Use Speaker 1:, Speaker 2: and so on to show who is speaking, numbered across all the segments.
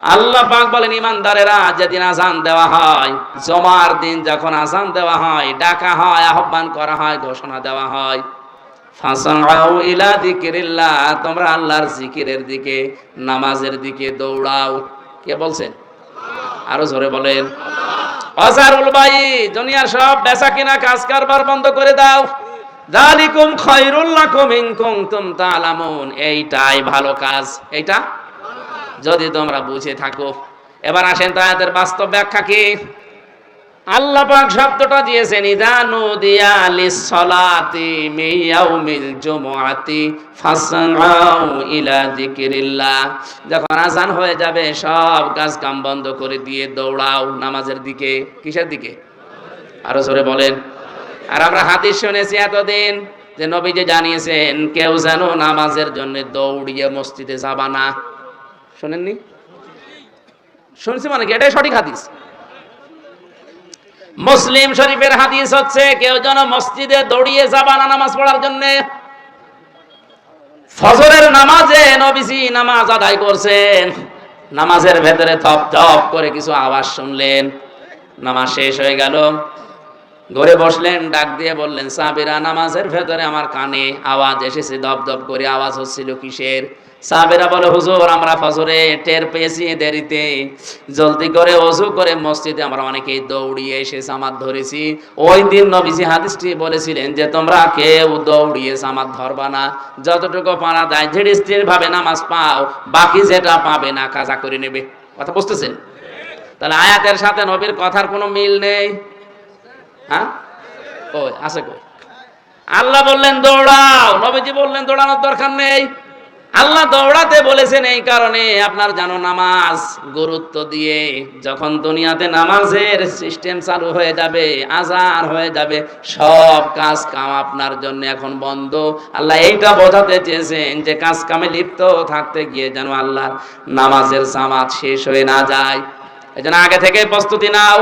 Speaker 1: আল্লাহ পাক বলেন, ইমানদারেরা যেদিন আযান দেওয়া হয়, জুমার দিন যখন আযান দেওয়া হয়, ডাকা হয়, আহ্বান করা হয়, ঘোষণা দেওয়া হয়, ফাসাউ ইলা যিকিরিল্লাহ, তোমরা আল্লাহর জিকিরের দিকে, নামাজের দিকে দৌড়াও। কে বলছেন? আরো জোরে বলেন। অজারুল বাই, দুনিয়ার সব বেচা কিনা কাজ কারবার বন্ধ করে দাও। যালিকুম খায়রুল লাকুম ইন কুনতুম তা'লামুন, এইটাই ভালো কাজ, এইটা যদি তোমরা বুঝে থাকো। এবার আসেন তো আয়াতের বাস্তব ব্যাখ্যা কি। আল্লাহ পাক শব্দটা দিয়েছেন, ইযা নুদিয়া লিস-সালাতি মিন ইয়াউমিল জুমআতি ফাসআউ ইলা যিকিরিল্লাহ, যখন আযান হয়ে যাবে সব কাজ কাম বন্ধ করে দিয়ে দৌড়াও নামাজের দিকে। কিসের দিকে? আরো জোরে বলেন। আর আমরা হাদিস শুনেছি এতদিন যে নবীজি জানিয়েছেন, কেউ যেন নামাজের জন্য দৌড়িয়ে মসজিদে যাবা না। শুনেননি? শুনছি মানে কি, এটাই সঠিক হাদিস। মুসলিম শরীফের হাদিস হচ্ছে, কেউ যেন মসজিদে দৌড়িয়ে যাবা না নামাজ পড়ার জন্য। ফজরের নামাজে নবীজি নামাজ আদায় করছেন, নামাজের ভেতরে থপ থপ করে কিছু আওয়াজ শুনলেন, নামাজ শেষ হয়ে গেল, ঘরে বসলেন, ডাক দিয়ে বললেন, সাহাবীরা নামাজের ভেতরে আমার কানে আওয়াজ এসেছে, দপ দপ করে আওয়াজ হচ্ছিল, কিসের? সাহাবীরা বলে, হুজুর আমরা ফজরে টের পেয়েছি দেরিতে, জলদি করে ওযু করে মসজিদে আমরা অনেকেই দৌড়িয়ে এসে জামাত ধরেছি। ওই দিন নবীজি হাদিসটি বলেছিলেন যে তোমরা কেউ দৌড়িয়ে জামাত ধরবা না, যতটুকু পারা যায় ধীরে স্থির ভাবে নামাজ পাও, বাকি যেটা পাবে না কাজা করে নেবে। কথা বুঝতেছেন? তাহলে আয়াতের সাথে নবীর কথার কোনো মিল নেই। হ্যাঁ, ওই আছে কই? আল্লাহ বললেন দৌড়াও, নবীজি বললেন দৌড়ানোর দরকার নেই। আল্লাহ দৌড়াতে বলেছেন এই কারণে, আপনার জানো নামাজ গুরুত্ব দিয়ে, যখন দুনিয়াতে নামাজের সিস্টেম চালু হয়ে যাবে, আযান হয়ে যাবে, সব কাজ কাম আপনার জন্য এখন বন্ধ। আল্লাহ এইটা বোঝাতে চেয়েছেন যে কাজ কামে লিপ্ত থাকতে গিয়ে যেন আল্লাহর নামাজের জামাত শেষ হয়ে না যায়। এজন্য আগে থেকে প্রস্তুতি নাও,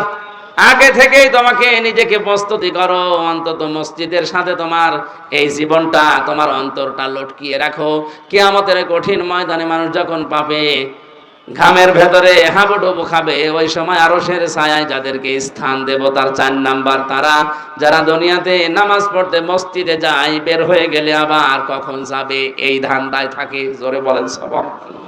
Speaker 1: আগে থেকেই তোমাকে নিজেকে প্রস্তুতি করো, অন্তত মসজিদের সাথে তোমার এই জীবনটা, তোমার অন্তরটা লটকিয়ে রাখো। কিয়ামতের কঠিন ময়দানে মানুষ যখন পাবে, ঘামের ভেতরে হাবুডুবু খাবে, ওই সময় আরশের ছায়ায় যাদেরকে স্থান দেব, তার 4 নাম্বার তারা, যারা দুনিয়াতে নামাজ পড়তে মসজিদে যায়, বের হয়ে গেলে আবার কখন যাবে এই ধান্দায় থাকে। জোরে বলেন সুবহানাল্লাহ।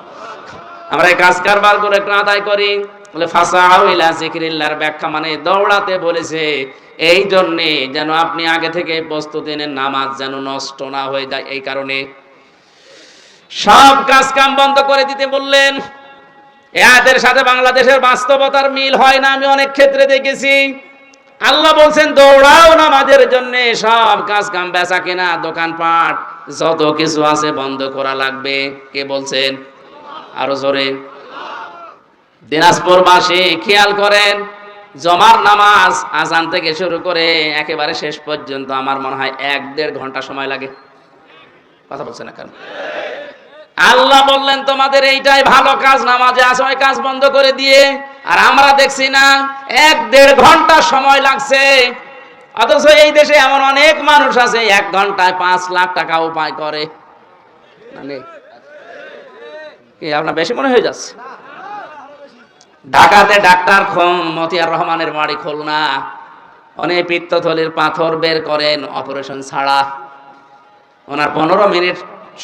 Speaker 1: আমরা এই কাজ কারবার করে একটু আদায় করি। বলে ফাসাউ ইলা যিকিরিল্লাহর ব্যাখ্যা মানে দৌড়াতে বলেছে এই জন্যে যেন আপনি আগে থেকে প্রস্তুতি নেন, নামাজ যেন নষ্ট না হয়ে যায়। এই কারণে সব কাজ কাম বন্ধ করে দিতে বললেন। এদের সাথে বাংলাদেশের বাস্তবতার মিল হয় না, আমি অনেক ক্ষেত্রে দেখেছি। আল্লাহ বলছেন দৌড়াও নামাজের জন্য, সব কাজ কাম বেচা কেনা দোকানপাট যত কিছু আছে বন্ধ করা লাগবে। কে বলছেন? আরো জোরে। দিনাজপুরবাসী খেয়াল করেন, জমার নামাজ আযান থেকে শুরু করে একেবারে শেষ পর্যন্ত আমার মনে হয় 1-1.5 ঘন্টা সময় লাগে। কথা বলছেন না কেন? আল্লাহ বললেন তোমাদের এইটাই ভালো কাজ, নামাজে আসো, ওই কাজ বন্ধ করে দিয়ে। আর আমরা দেখছি না 1-1.5 ঘন্টা সময় লাগছে। অথচ এই দেশে এমন অনেক মানুষ আছে 1 ঘন্টায় 5 লাখ টাকা উপায় করে। মানে কি আপনার বেশি মনে হয়ে যাচ্ছে? ঢাকাতে ডাক্তার মতিয়ার রহমানের বাড়ি খুলনা, উনি পিত্তথলির পাথর বের করেন অপারেশন ছাড়া। ওনার 15 মিনিট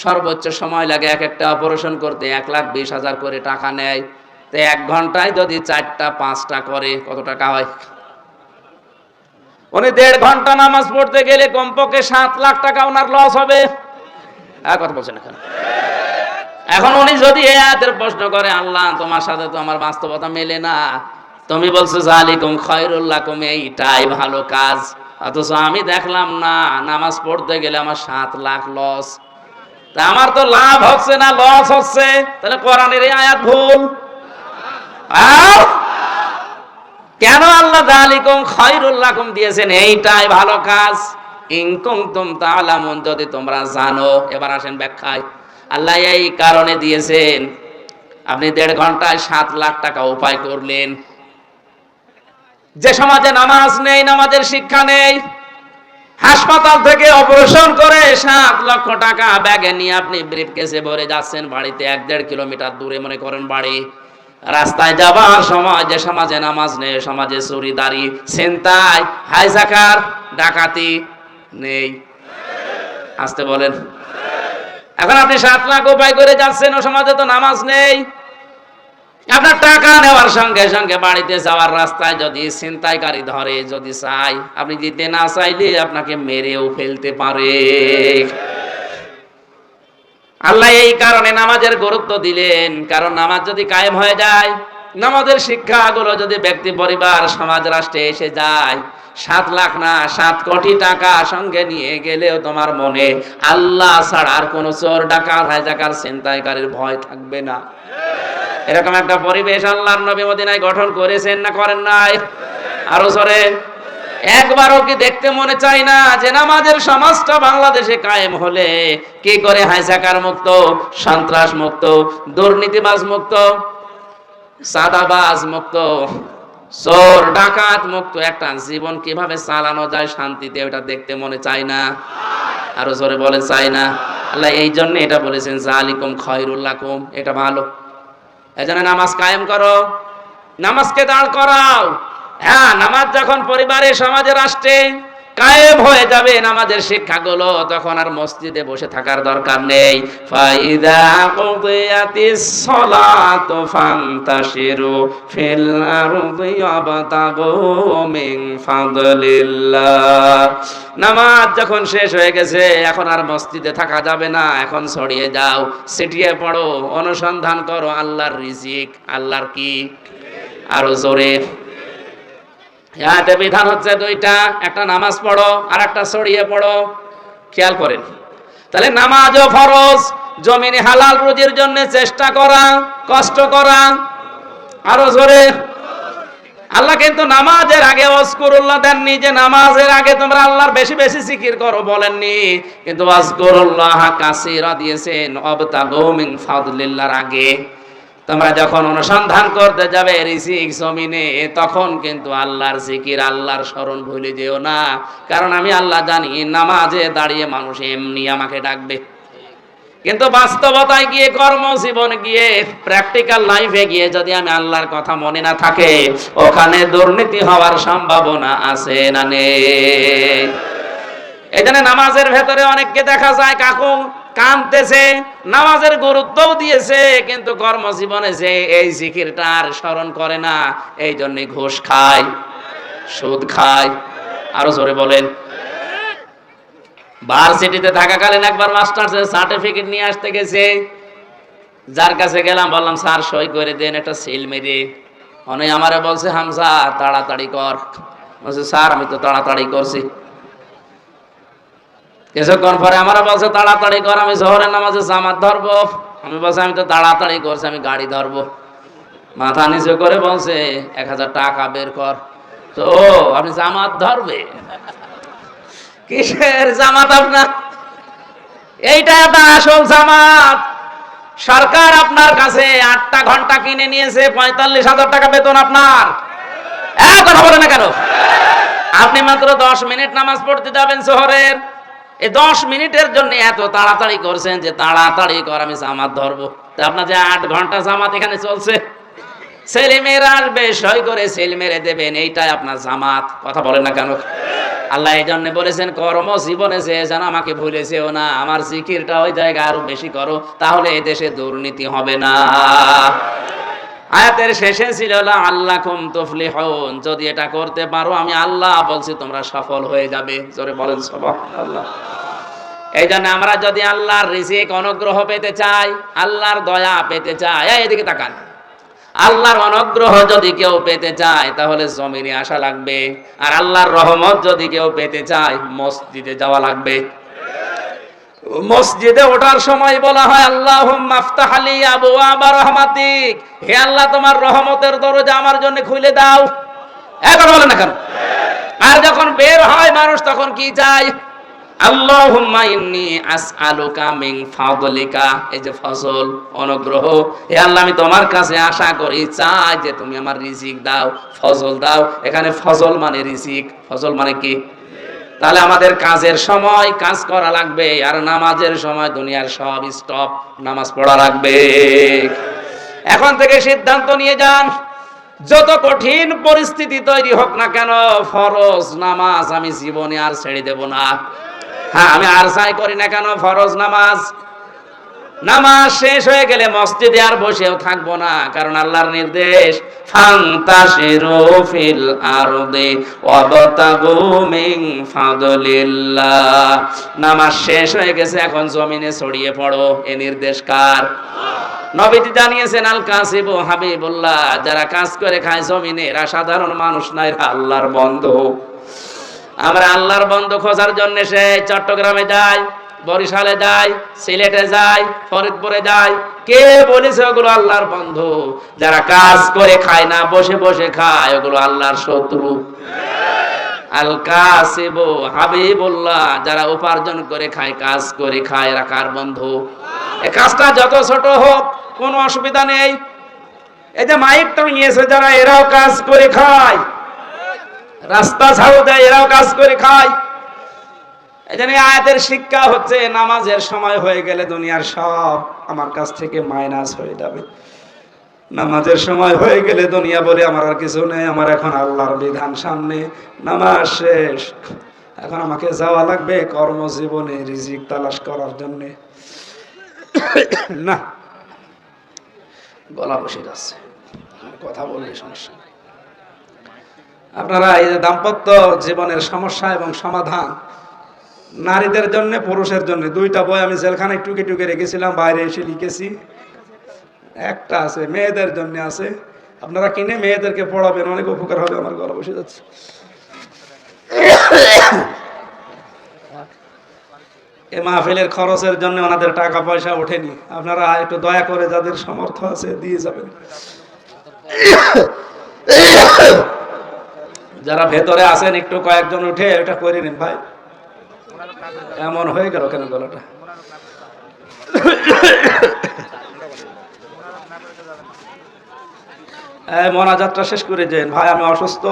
Speaker 1: সর্বোচ্চ সময় লাগে এক একটা অপারেশন করতে, 1,20,000 করে টাকা নেয়। তো 1 ঘন্টায় যদি 4টা 5টা করে কত টাকা হয়? উনি 1.5 ঘন্টা নামাজ পড়তে গেলে কমপক্ষে 7 লাখ টাকা ওনার লস হবে। কথা বলছেন এখন? এখন উনি যদি এই আয়াতের প্রশ্ন করে, আল্লাহ তোমার সাথে তো আমার বাস্তবতা মেলে না, তুমি বলছো যালিকুম খায়রুল লাকুম, এইটাই ভালো কাজ, অথচ আমি দেখলাম না নামাজ পড়তে গেলে আমার 7 লাখ লস। তা আমার তো লাভ হচ্ছে না, লস হচ্ছে। তাহলে কোরআনের এই আয়াত ভুল। কেন আল্লাহ যালিকুম খায়রুল লাকুম দিয়েছেন? এইটাই ভালো কাজ। ইন কুনতুম তা'লামুন, যদি তোমরা জানো। এবার আসেন ব্যাখ্যায়। আল্লাহ এই কারণে দিয়েছেন, আপনি 1.5 ঘন্টায় 7 লাখ টাকা উপায় করলেন। যে সমাজে নামাজ নেই, নামাজের শিক্ষা নেই, হাসপাতাল থেকে অপারেশন করে 7 লক্ষ টাকা ব্যাগে নিয়ে আপনি ব্রিফকেসে ভরে যাচ্ছেন বাড়িতে, 1-1.5 কিলোমিটার দূরে মনে করেন বাড়ি। রাস্তায় যাবার সময় যে সমাজে নামাজ নেই, সমাজে চুরিদারি, ছিনতাই, হাইজাকার, ডাকাতি নেই। আসতে বলেন। এখন আপনি 7 লাখ উপায় করে যাচ্ছেন, ও সমাজে তো নামাজ নেই। আপনার টাকা নেওয়ার সঙ্গে সঙ্গে বাড়িতে যাওয়ার রাস্তায় যদি ছিনতাইকারী ধরে, যদি চাই, আপনি দিতে না চাইলে আপনাকে মেরেও ফেলতে পারে। আল্লাহ এই কারণে নামাজের গুরুত্ব দিলেন, কারণ নামাজ যদি কায়েম হয়ে যায়, নামাজের শিক্ষাগুলো যদি ব্যক্তি, পরিবার, সমাজ, রাষ্ট্রে এসে যায়, 7 লাখ না 7 কোটি টাকা সঙ্গে নিয়ে গেলেও তোমার মনে আল্লাহ ছাড়া আর কোনো চোর, ডাকাত, হাইজাকার, ছিনতাইকারীর ভয় থাকবে না। এরকম একটা পরিবেশ আল্লাহর নবী মদিনায় গঠন করেছেন না করেন নাই? আরো জোরে। একবারও কি দেখতে মনে চায় না যে নামাজের সমাজটা বাংলাদেশে কায়েম হলে কি করে হাইজাকার মুক্ত, সন্ত্রাস মুক্ত, দুর্নীতিবাজ মুক্ত, সাদাবাজ মুক্ত, চোর ডাকাত মুক্ত একটা জীবন কিভাবে চালানো যায় শান্তিতে, ওটা দেখতে মনে চায় না? আরো জোরে বলেন, চায় না? আল্লাহ এই জন্য এটা বলেছেন, যালিকুম খায়রুল লাকুম, এটা ভালো। এজন্য নামাজ কায়েম করো, নামাজকে দাঁড় করাও। হ্যাঁ, নামাজ যখন পরিবারে, সমাজে, রাষ্ট্রে কায়েম হয়ে যাবে নামাজের শিক্ষাগুলো, তখন আর মসজিদে বসে থাকার দরকার নেই। ফাইদা কুদিয়াতিস সালাতু ফান্তাশিরু ফিল আরদি ওয়াবতাগু মিন ফাদলিল্লাহ। নামাজ যখন শেষ হয়ে গেছে, এখন আর মসজিদে থাকা যাবে না, এখন ছড়িয়ে যাও, ছিটিয়ে পড়ো, অনুসন্ধান করো আল্লাহর রিজিক। আল্লাহর কি? আরো জোরে। এতে বিধান হচ্ছে 2টা, একটা নামাজ পড়ো আর একটা ছড়িয়ে পড়ো। খেয়াল করেন, তাহলে নামাজও ফরজ, জমিনে হালাল রুজির জন্য চেষ্টা করা, কষ্ট করা। আরো জোরে। আল্লাহ কিন্তু নামাজের আগে ওয়াজকুরুল্লাহ দেননি, যে নামাজের আগে তোমরা আল্লাহর বেশি বেশি জিকির করো, বলেননি। কিন্তু ওয়াজকুরুল্লাহ কাসীরা দিয়েছেন, ওয়াবতাগু মিন ফাদলিল্লাহর আগে। তোমরা যখন অনুসন্ধান করতে যাবে রিজিক জমিনে, তখন কিন্তু আল্লাহর জিকির, আল্লাহর স্মরণ ভুলে যেও না। কারণ আমি আল্লাহ জানি নামাজে দাঁড়িয়ে মানুষ এমনি আমাকে ডাকবে, কিন্তু বাস্তবতায় গিয়ে, কর্মজীবন গিয়ে, প্র্যাকটিক্যাল লাইফে গিয়ে যদি আমি আল্লাহর কথা মনে না থাকে, ওখানে দুর্নীতি হওয়ার সম্ভাবনা আছে না নেই? এখানে নামাজের ভেতরে অনেককে দেখা যায় কাকু কাঁদতেছে, নামাজের গুরুত্বও দিয়েছে, কিন্তু কর্মজীবনে যে এই জিকিরটার স্মরণ করে না, এই জন্যই ঘুষ খায়, সুদ খায়। আরো জোরে বলেন। ভার্সিটিতে থাকাকালীন একবার মাস্টার সার্টিফিকেট নিয়ে আসতে গেছে, যার কাছে গেলাম, বললাম স্যার সই করে দেন, একটা সিল মেরে। অনেক আমারে বলছে, হামজা তাড়াতাড়ি কর। বলছে স্যার আমি তো তাড়াতাড়ি করছি। কিছুক্ষণ পরে আমার বলছে তাড়াতাড়ি কর, আমি জোহরের নামাজে জামাত ধরবো। আমি বলছি আমি তো তাড়াতাড়ি করছি, আমি গাড়ি ধরবো। মাথা নিচু করে বলছে 1000 টাকা বের কর। তো আপনি জামাত ধরবে? কিসের জামাত আপনার? এইটা একটা আসল জামাত। সরকার আপনার কাছে 8টা ঘন্টা কিনে নিয়েছে, 45,000 টাকা বেতন আপনার। কথা বলে না কেন? আপনি মাত্র 10 মিনিট নামাজ পড়তে যাবেন জোহরের, এই 10 মিনিটের জন্য এত তাড়াতাড়ি করছেন যে তাড়াতাড়ি কর, আমি জামাত ধরবো। তা আপনার যে 8 ঘন্টা জামাত এখানে চলছে, ছেলে মেয়েরা আসবে, সই করে ছেলে মেরে দেবেন, এইটাই আপনার জামাত। কথা বলেন না কেন? আল্লাহ এই জন্য বলেছেন, কর্ম জীবনে যে যেন আমাকে ভুলে যেও না, আমার জিকিরটা ওই জায়গায় আরো বেশি করো, তাহলে এই দেশে দুর্নীতি হবে না। আয়াতের শেষে ছিল লাআল্লাকুম তুফলিহুন, যদি এটা করতে পারো আমি আল্লাহ বলছি তোমরা সফল হয়ে যাবে। জোরে বলেন সুবহানাল্লাহ। এই জন্য আমরা যদি আল্লাহর রিজিক, অনুগ্রহ পেতে চাই, আল্লাহর দয়া পেতে চাই, এদিকে তাকান, আল্লাহর অনুগ্রহ যদি কেউ পেতে চায় তাহলে জমিনে আসা লাগবে, আর আল্লাহর রহমত যদি কেউ পেতে চায় মসজিদে যাওয়া লাগবে। মসজিদে ওঠার সময় বলা হয় আল্লাহুম্মা আফতাহ লি আবওয়াবা রাহমাতিক, হে আল্লাহ তোমার রহমতের দরজা আমার জন্য খুলে দাও। কথা বলেন না কেন? আর যখন বের হয় মানুষ, তখন কি চায়? আল্লাহুম্মা ইন্নী আসআলুকা মিন ফাদলিকা, এই যে ফজল, অনুগ্রহ, হে আল্লাহ আমি তোমার কাছে আশা করি, চাই যে তুমি আমার রিজিক দাও, ফজল দাও। এখানে ফজল মানে রিজিক, ফজল মানে কি? তাহলে আমাদের কাজের সময় কাজ করা লাগবে, আর নামাজের সময় দুনিয়ার সব স্টপ, নামাজ পড়া লাগবে। এখন থেকে সিদ্ধান্ত নিয়ে যান, যত কঠিন পরিস্থিতি তৈরি হোক না কেন, ফরজ নামাজ আমি জীবনে আর ছেড়ে দেব না। হ্যাঁ, আমি আর চাই করি না কেন, ফরজ নামাজ নামাজ শেষ হয়ে গেলে মসজিদে আর বসেও থাকবো না, কারণ আল্লাহর নির্দেশ ফান্তাশিরু ফিল আরদি ওয়াবতাগু মিন ফাদলিল্লাহ। নামাজ শেষ হয়ে গেছে, এখন জমিনে ছড়িয়ে পড়ো। এ নির্দেশ কার? নবীজি জানিয়েছেন আল কাসিবু হাবিবুল্লাহ, যারা কাজ করে খায় জমিনে, এরা সাধারণ মানুষ না, এরা আল্লাহর বন্ধু। আমরা আল্লাহর বন্ধু খোঁজার জন্য সে চট্টগ্রামে যাই, বরিশালে যাই, সিলেটে যাই, ফরিদপুরে যাই। কে বলেছে ওগুলো আল্লাহর বন্ধু? যারা কাজ করে খায় না, বসে বসে খায়, ওগুলো আল্লাহর শত্রু। আল কাসিবু হাবিবুল্লাহ, যারা উপার্জন করে খায়, কাজ করে খায়, এরা কার বন্ধু? এই কাজটা যত ছোট হোক কোনো অসুবিধা নেই। এই যে মাইক টাঙিয়েছে যারা, এরাও কাজ করে খায়। রাস্তা ঝাড়ু দেয়, এরাও কাজ করে খায়। এই জন্য আয়াতের শিক্ষা হচ্ছে, নামাজের সময় হয়ে গেলে দুনিয়ার সব আমার কাছ থেকে মাইনাস হয়ে যাবে। নামাজের সময় হয়ে গেলে দুনিয়া বলে আমার আর কিছু নেই, আমার এখন আল্লাহর বিধান সামনে, নামাজ শেষ। এখন আমাকে যাওয়া লাগবে কর্মজীবনে রিজিক তালাশ করার জন্য। না, গলা বসে যাচ্ছে, কথা বললে সমস্যা। আপনারা এই যে দাম্পত্য জীবনের সমস্যা এবং সমাধান, নারীদের জন্য পুরুষের জন্য, দুইটা বই আমি জেলখানায় টুকে টুকে রেখেছিলাম, বাইরে এসে লিখেছি। একটা আছে মেয়েদের জন্য আছে, আপনারা কিনে মেয়েদেরকে পড়াবেন, অনেক উপকার হবে। আমার গলা বসে যাচ্ছে। এই মাহফিলের খরচের জন্য ওনাদের টাকা পয়সা ওঠেনি, আপনারা একটু দয়া করে যাদের সামর্থ্য আছে দিয়ে যাবেন। যারা ভেতরে আছেন একটু কয়েকজন উঠে এটা করে নিন ভাই। এমন হয়ে গেল কেন গলাটা? মোনাজাতটা শেষ করে যান ভাই, আমি অসুস্থ।